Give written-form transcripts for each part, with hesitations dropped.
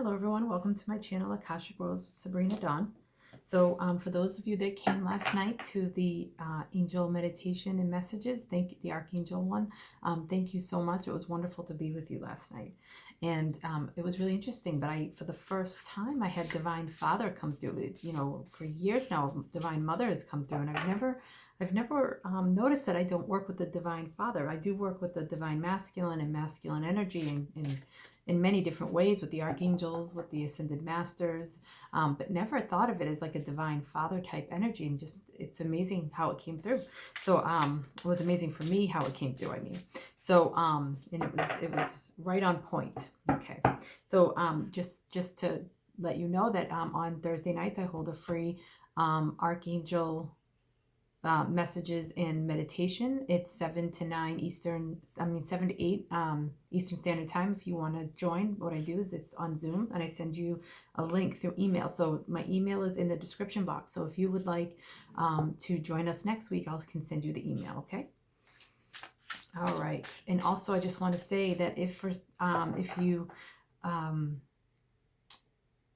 Hello everyone, welcome to my channel, Akashic Worlds with Sabrina Dawn. So for those of you that came last night to the angel meditation and messages, thank you, the Archangel one, thank you so much. It was wonderful to be with you last night. And it was really interesting, but for the first time, I had Divine Father come through. You know, for years now, Divine Mother has come through, and I've never noticed that I don't work with the Divine Father. I do work with the Divine Masculine and Masculine energy in many different ways with the Archangels, with the Ascended Masters, but never thought of it as like a Divine Father type energy. And just, it's amazing how it came through. So it was amazing for me how it came through, I mean. So, and it was right on point. Okay. So just to let you know that on Thursday nights, I hold a free Archangel messages and meditation. It's 7 to 8 Eastern Standard Time. If you want to join, what I do is it's on Zoom and I send you a link through email. So my email is in the description box. So if you would like to join us next week, I can send you the email. Okay. All right. And also I just want to say that if you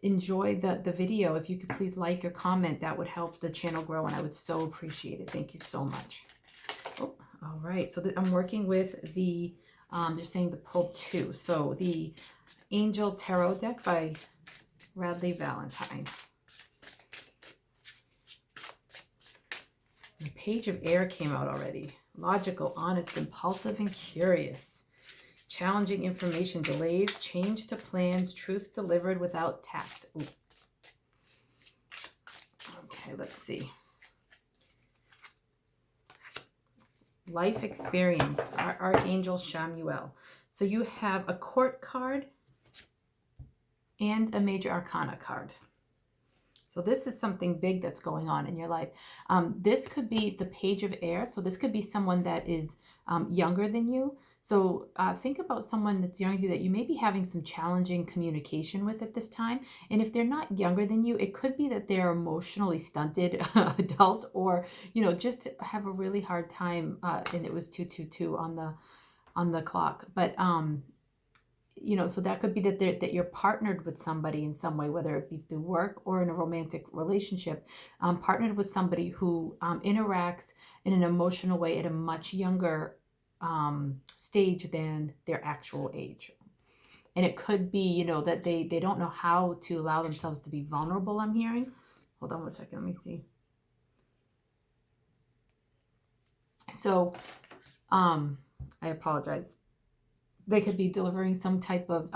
enjoy the video, if you could please like or comment, that would help the channel grow, and I would so appreciate it. Thank you so much. Oh, all right. So I'm working with the, they're saying the pull 2. So the Angel Tarot deck by Radley Valentine. The Page of Air came out already. Logical, honest, impulsive, and curious. Challenging information, delays, change to plans, truth delivered without tact. Ooh. Okay, let's see. Life experience, Archangel Chamuel. So you have a court card and a major arcana card. So this is something big that's going on in your life. This could be the Page of Air. So this could be someone that is younger than you. So think about someone that's younger than you that you may be having some challenging communication with at this time. And if they're not younger than you, it could be that they're emotionally stunted adult, or, you know, just have a really hard time. And it was 222 on the clock. But you know, so that could be that you're partnered with somebody in some way, whether it be through work or in a romantic relationship, partnered with somebody who interacts in an emotional way at a much younger stage than their actual age. And it could be, you know, that they don't know how to allow themselves to be vulnerable, I'm hearing. Hold on one second, let me see. So, I apologize. They could be delivering some type of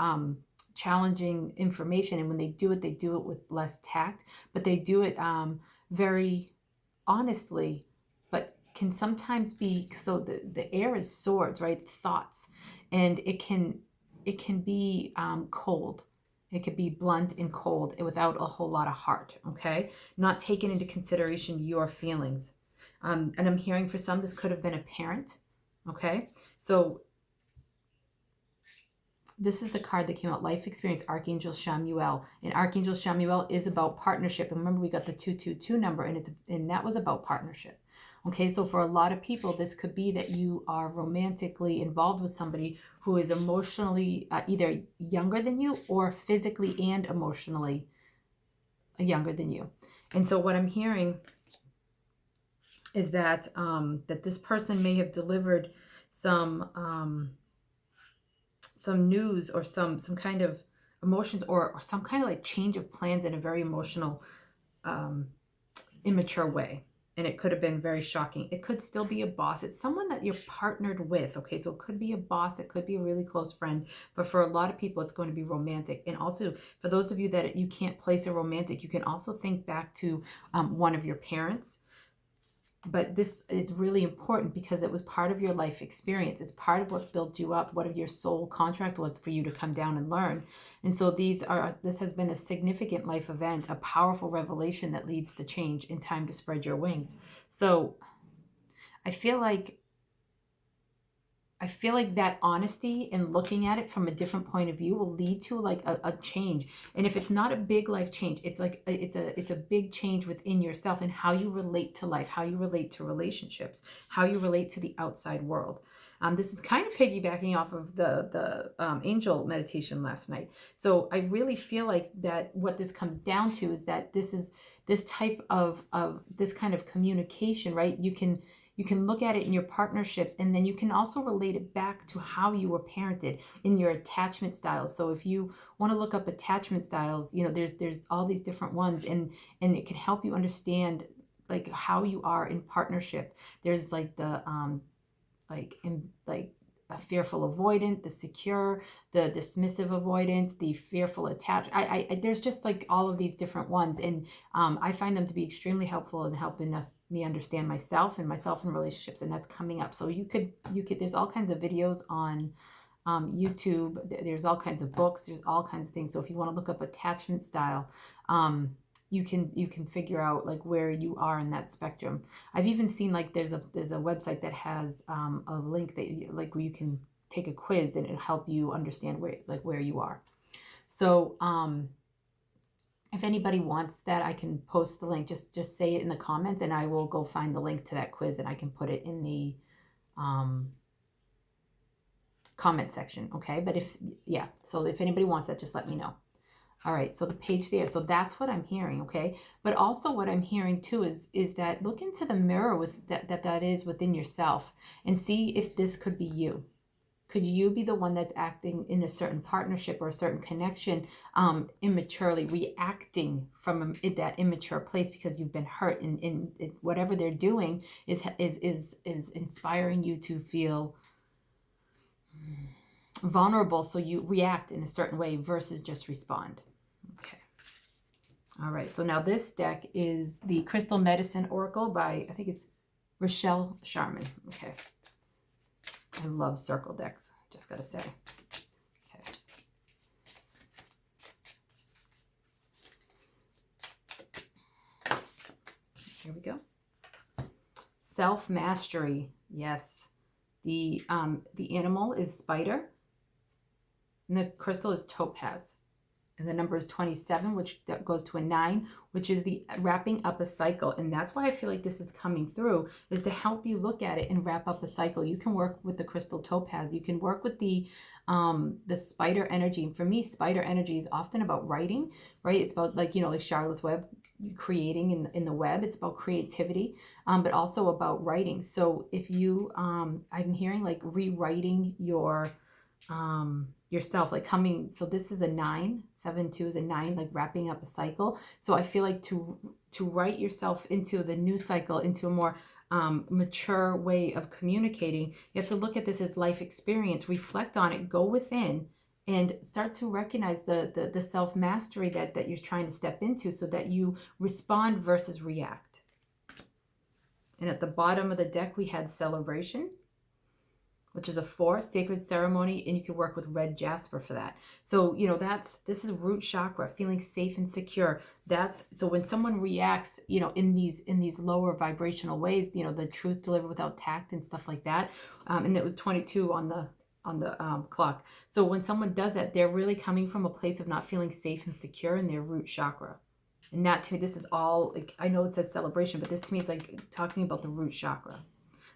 challenging information, and when they do it with less tact, but they do it very honestly, but can sometimes be, so the air is swords, right? Thoughts, and it can be cold. It could be blunt and cold without a whole lot of heart, okay? Not taking into consideration your feelings. And I'm hearing for some, this could have been a parent, okay? So this is the card that came out, Life Experience, Archangel Chamuel. And Archangel Chamuel is about partnership. And remember, we got the 222 number, and that was about partnership. Okay, so for a lot of people, this could be that you are romantically involved with somebody who is emotionally either younger than you or physically and emotionally younger than you. And so what I'm hearing is that that this person may have delivered some news or some kind of emotions or some kind of like change of plans in a very emotional, immature way. And it could have been very shocking. It could still be a boss. It's someone that you're partnered with. Okay, so it could be a boss. It could be a really close friend. But for a lot of people, it's going to be romantic. And also, for those of you that you can't place a romantic, you can also think back to one of your parents. But this is really important because it was part of your life experience. It's part of what built you up, what your soul contract was for you to come down and learn. And so this has been a significant life event, a powerful revelation that leads to change in time to spread your wings. So I feel like that honesty and looking at it from a different point of view will lead to like a change. And if it's not a big life change, it's like it's a big change within yourself and how you relate to life, how you relate to relationships, how you relate to the outside world. This is kind of piggybacking off of the angel meditation last night. So I really feel like that what this comes down to is that this is this type of this kind of communication, right? You can look at it in your partnerships, and then you can also relate it back to how you were parented in your attachment styles. So if you want to look up attachment styles, you know, there's all these different ones, and it can help you understand like how you are in partnership. There's like the like a fearful avoidant, the secure, the dismissive avoidant, the fearful attached. I there's just like all of these different ones, and I find them to be extremely helpful in helping me understand myself in relationships, and that's coming up. So you could there's all kinds of videos on YouTube. There's all kinds of books. There's all kinds of things. So if you want to look up attachment style, you can figure out like where you are in that spectrum. I've even seen like there's a website that has a link that like where you can take a quiz and it'll help you understand where you are. So if anybody wants that, I can post the link. Just say it in the comments, and I will go find the link to that quiz, and I can put it in the comment section. Okay, but so if anybody wants that, just let me know. All right, so the page there, so that's what I'm hearing, okay? But also what I'm hearing too is that look into the mirror with that is within yourself and see if this could be you. Could you be the one that's acting in a certain partnership or a certain connection immaturely, reacting from that immature place because you've been hurt, and whatever they're doing is inspiring you to feel vulnerable, so you react in a certain way versus just respond. Okay. All right. So now this deck is the Crystal Medicine Oracle by, I think it's Rochelle Sharman. Okay. I love circle decks, just got to say. Okay. Here we go. Self-mastery. Yes. The animal is spider, and the crystal is topaz, and the number is 27, which that goes to a 9, which is the wrapping up a cycle. And that's why I feel like this is coming through, is to help you look at it and wrap up a cycle. You can work with the crystal topaz. You can work with the spider energy. And for me, spider energy is often about writing, right? It's about like Charlotte's Web, creating in the web. It's about creativity, but also about writing. So if you, I'm hearing like rewriting your yourself, like coming. So this is a 9, 7-2 is a 9, like wrapping up a cycle. So I feel like to write yourself into the new cycle, into a more mature way of communicating, you have to look at this as life experience, reflect on it, go within, and start to recognize the self-mastery that you're trying to step into, so that you respond versus react. And at the bottom of the deck, we had celebration, which is a 4, sacred ceremony, and you can work with red jasper for that. So, this is root chakra, feeling safe and secure. So when someone reacts, in these lower vibrational ways, the truth delivered without tact and stuff like that. And it was 22 on the clock. So when someone does that, they're really coming from a place of not feeling safe and secure in their root chakra. And that, to me, this is all, like, I know it says celebration, but this to me is like talking about the root chakra.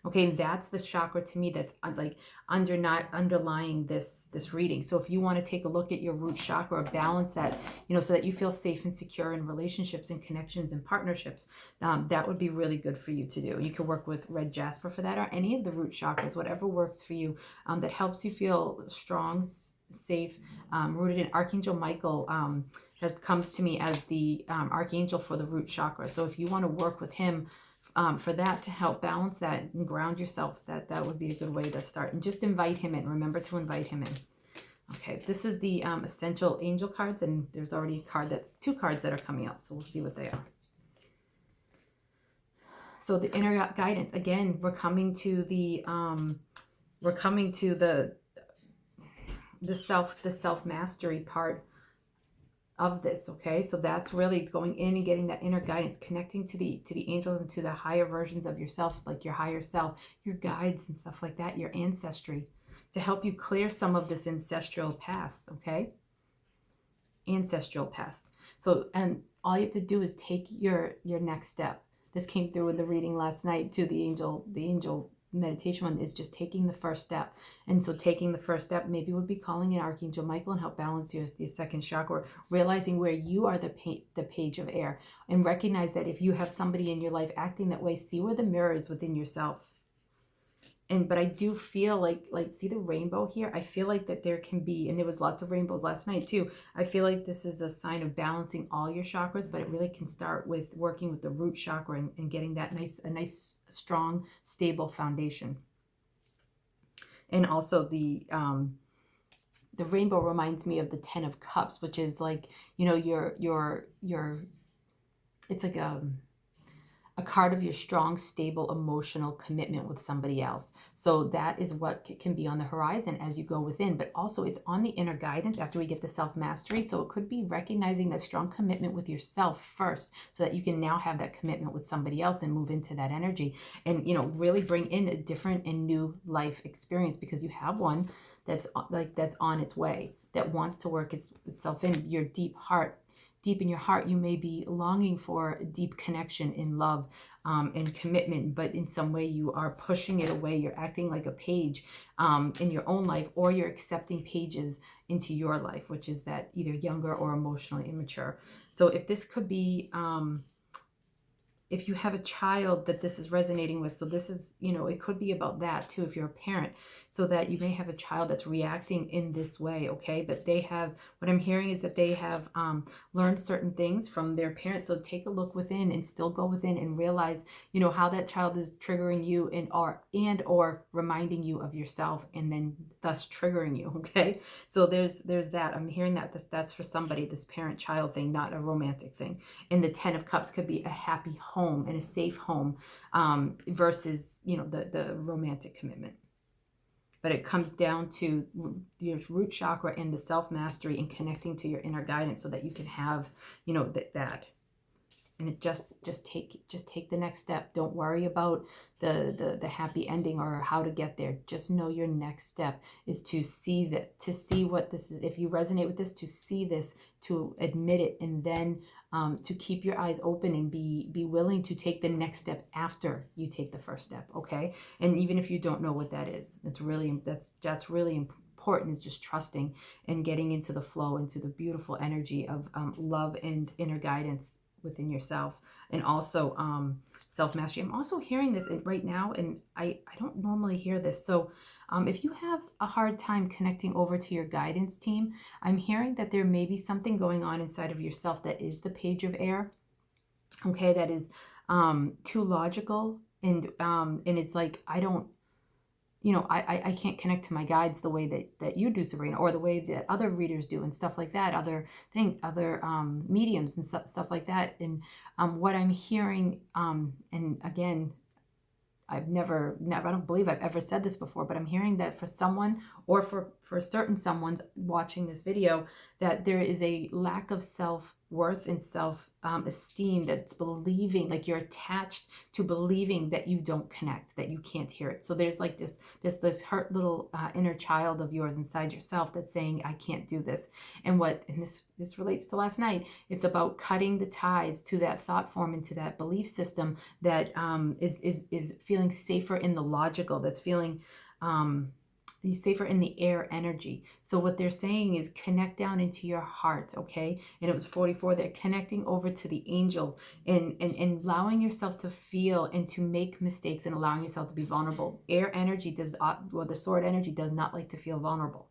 Okay, and that's the chakra to me that's like underlying this reading. So if you want to take a look at your root chakra, balance that, so that you feel safe and secure in relationships and connections and partnerships, that would be really good for you to do. You can work with red jasper for that, or any of the root chakras, whatever works for you, that helps you feel strong, safe, rooted in. Archangel Michael that comes to me as the archangel for the root chakra. So if you want to work with him, for that, to help balance that and ground yourself, that would be a good way to start. And just invite him in. Remember to invite him in. Okay, this is the essential angel cards, and there's already two cards that are coming out, so we'll see what they are. So the inner guidance, again, we're coming to the self-mastery part of this. Okay, so that's really, it's going in and getting that inner guidance, connecting to the angels and to the higher versions of yourself, like your higher self, your guides and stuff like that, your ancestry, to help you clear some of this ancestral past. Okay, ancestral past. So, and all you have to do is take your next step. This came through in the reading last night to the angel meditation one is just taking the first step. And so taking the first step maybe would be calling in Archangel Michael and help balance your second chakra, realizing where you are the page of air, and recognize that if you have somebody in your life acting that way, see where the mirror is within yourself. But I do feel like see the rainbow here? I feel like that there can be, and there was lots of rainbows last night too. I feel like this is a sign of balancing all your chakras, but it really can start with working with the root chakra and getting that nice, strong, stable foundation. And also the rainbow reminds me of the 10 of Cups, which is like, you know, your it's like a card of your strong, stable, emotional commitment with somebody else. So that is what can be on the horizon as you go within, but also it's on the inner guidance after we get the self-mastery. So it could be recognizing that strong commitment with yourself first, so that you can now have that commitment with somebody else and move into that energy and, you know, really bring in a different and new life experience, because you have one that's on its way, that wants to work itself in your deep heart. Deep in your heart, you may be longing for a deep connection in love and commitment, but in some way you are pushing it away. You're acting like a page in your own life, or you're accepting pages into your life, which is that either younger or emotionally immature. So if this could be, if you have a child that this is resonating with, so this is, you know, it could be about that too if you're a parent, so that you may have a child that's reacting in this way, okay? But they have, what I'm hearing is that they have learned certain things from their parents. So take a look within and still go within and realize, you know, how that child is triggering you and or reminding you of yourself, and then thus triggering you, okay? So there's that. I'm hearing that that's for somebody, this parent-child thing, not a romantic thing. And the 10 of Cups could be a happy home and a safe home versus, you know, the romantic commitment. But it comes down to your root chakra and the self-mastery and connecting to your inner guidance, so that you can have, you know, that. And it just take the next step. Don't worry about the happy ending or how to get there. Just know your next step is to see what this is. If you resonate with this, to see this, to admit it, and then to keep your eyes open and be willing to take the next step after you take the first step, okay? And even if you don't know what that is, that's really important, is just trusting and getting into the flow, into the beautiful energy of love and inner guidance within yourself, and also self-mastery. I'm also hearing this right now, and I don't normally hear this. So if you have a hard time connecting over to your guidance team, I'm hearing that there may be something going on inside of yourself that is the page of air, okay, that is too logical, and it's like, I don't, you know, I can't connect to my guides the way that you do, Sabrina, or the way that other readers do and stuff like that, other mediums and stuff like that. And what I'm hearing, and again, I don't believe I've ever said this before, but I'm hearing that for someone, or for certain someone's watching this video, that there is a lack of self-worth and self-esteem, that's believing, like you're attached to believing that you don't connect, that you can't hear it. So there's like this hurt little inner child of yours inside yourself that's saying, I can't do this. And this relates to last night. It's about cutting the ties to that thought form and to that belief system that is feeling safer in the logical, that's feeling safer in the air energy. So what they're saying is connect down into your heart, okay? And it was 44. They're connecting over to the angels and allowing yourself to feel and to make mistakes, and allowing yourself to be vulnerable. Air energy the sword energy does not like to feel vulnerable.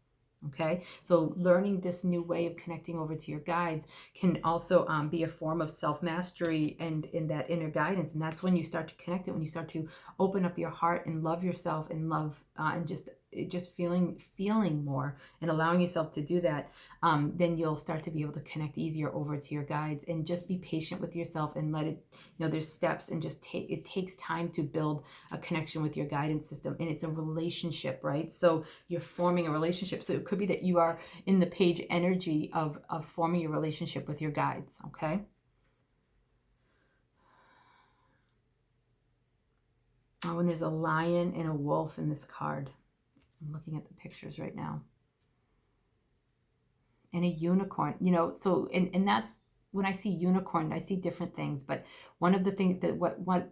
Okay, so learning this new way of connecting over to your guides can also be a form of self-mastery and in that inner guidance. And that's when you start to connect it, when you start to open up your heart and love yourself and love and just feeling more and allowing yourself to do that, then you'll start to be able to connect easier over to your guides. And just be patient with yourself and let it, you know, there's steps, and it takes time to build a connection with your guidance system. And it's a relationship, right? So you're forming a relationship. So it could be that you are in the page energy of forming a relationship with your guides, okay? Oh, and there's a lion and a wolf in this card. I'm looking at the pictures right now. And a unicorn, you know, so, and that's, when I see unicorn, I see different things, but one of the things that what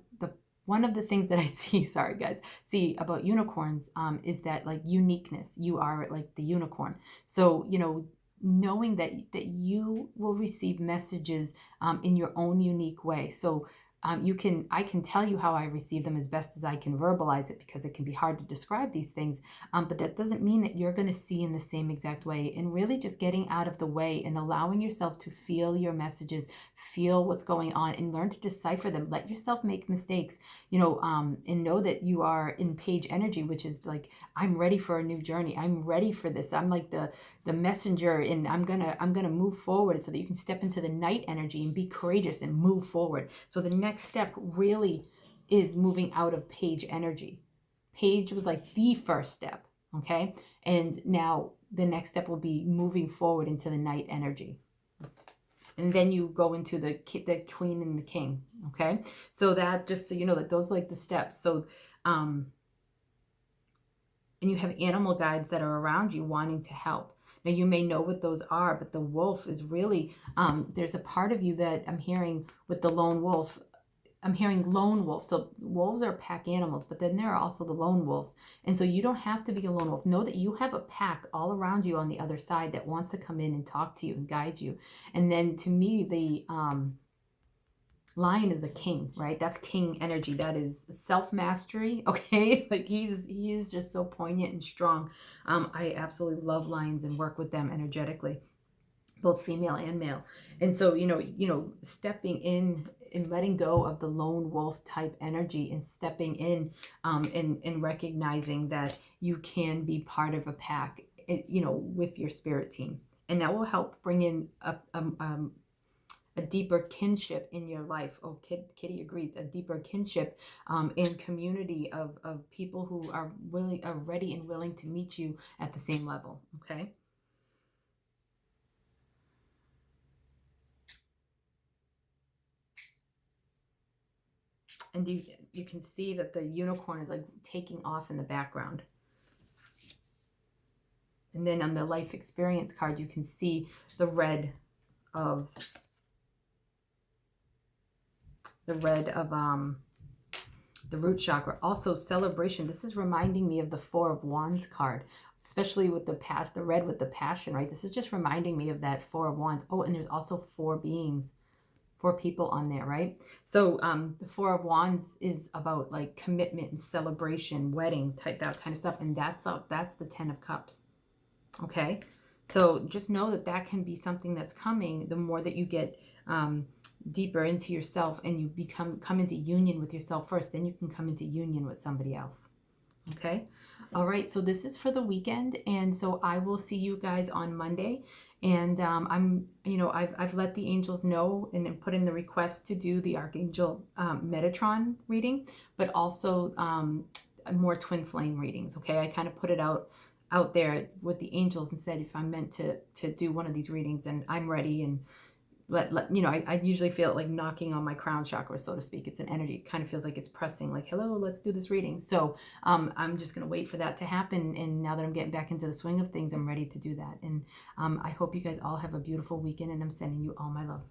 one of the things that I see, sorry guys, see about unicorns is that like uniqueness. You are like the unicorn. So, you know, knowing that you will receive messages in your own unique way. So I can tell you how I receive them as best as I can verbalize it, because it can be hard to describe these things. But that doesn't mean that you're going to see in the same exact way, and really just getting out of the way and allowing yourself to feel your messages, feel what's going on, and learn to decipher them. Let yourself make mistakes, you know, and know that you are in page energy, which is like, I'm ready for a new journey. I'm ready for this. I'm like the messenger, and I'm gonna move forward, so that you can step into the night energy and be courageous and move forward. So the next step really is moving out of page energy. Page was like the first step, okay? And now the next step will be moving forward into the night energy. And then you go into the queen and the king, okay? So that, just so you know, that those are like the steps. So and you have animal guides that are around you wanting to help. Now, you may know what those are, but the wolf is really, there's a part of you that I'm hearing with the lone wolf. I'm hearing lone wolf. So wolves are pack animals, but then there are also the lone wolves. And so you don't have to be a lone wolf. Know that you have a pack all around you on the other side that wants to come in and talk to you and guide you. And then to me, the lion is a king, right? That's king energy. That is self-mastery, okay? Like he is just so poignant and strong. I absolutely love lions and work with them energetically, both female and male. And so, you know, stepping in and letting go of the lone wolf type energy, and stepping in and recognizing that you can be part of a pack, you know, with your spirit team. And that will help bring in a deeper kinship in your life. Oh, Kitty agrees. A deeper kinship and community of people who are ready and willing to meet you at the same level. Okay. And you can see that the unicorn is like taking off in the background. And then on the life experience card, you can see the red of the root chakra. Also celebration. This is reminding me of the Four of Wands card, especially with the red with the passion, right? This is just reminding me of that Four of Wands. Oh, and there's also 4 beings, 4 people on there, right? So the Four of Wands is about like commitment and celebration, wedding type, that kind of stuff. And that's the 10 of Cups. Okay. So just know that that can be something that's coming the more that you get deeper into yourself, and you come into union with yourself first, then you can come into union with somebody else. Okay. All right. So this is for the weekend. And so I will see you guys on Monday. And I've let the angels know and put in the request to do the Archangel Metatron reading, but also more twin flame readings. Okay. I kind of put it out there with the angels and said, if I'm meant to do one of these readings, and I'm ready, and I usually feel it like knocking on my crown chakra, so to speak. It's an energy. It kind of feels like it's pressing, like, hello, let's do this reading. So I'm just going to wait for that to happen. And now that I'm getting back into the swing of things, I'm ready to do that. And I hope you guys all have a beautiful weekend, and I'm sending you all my love.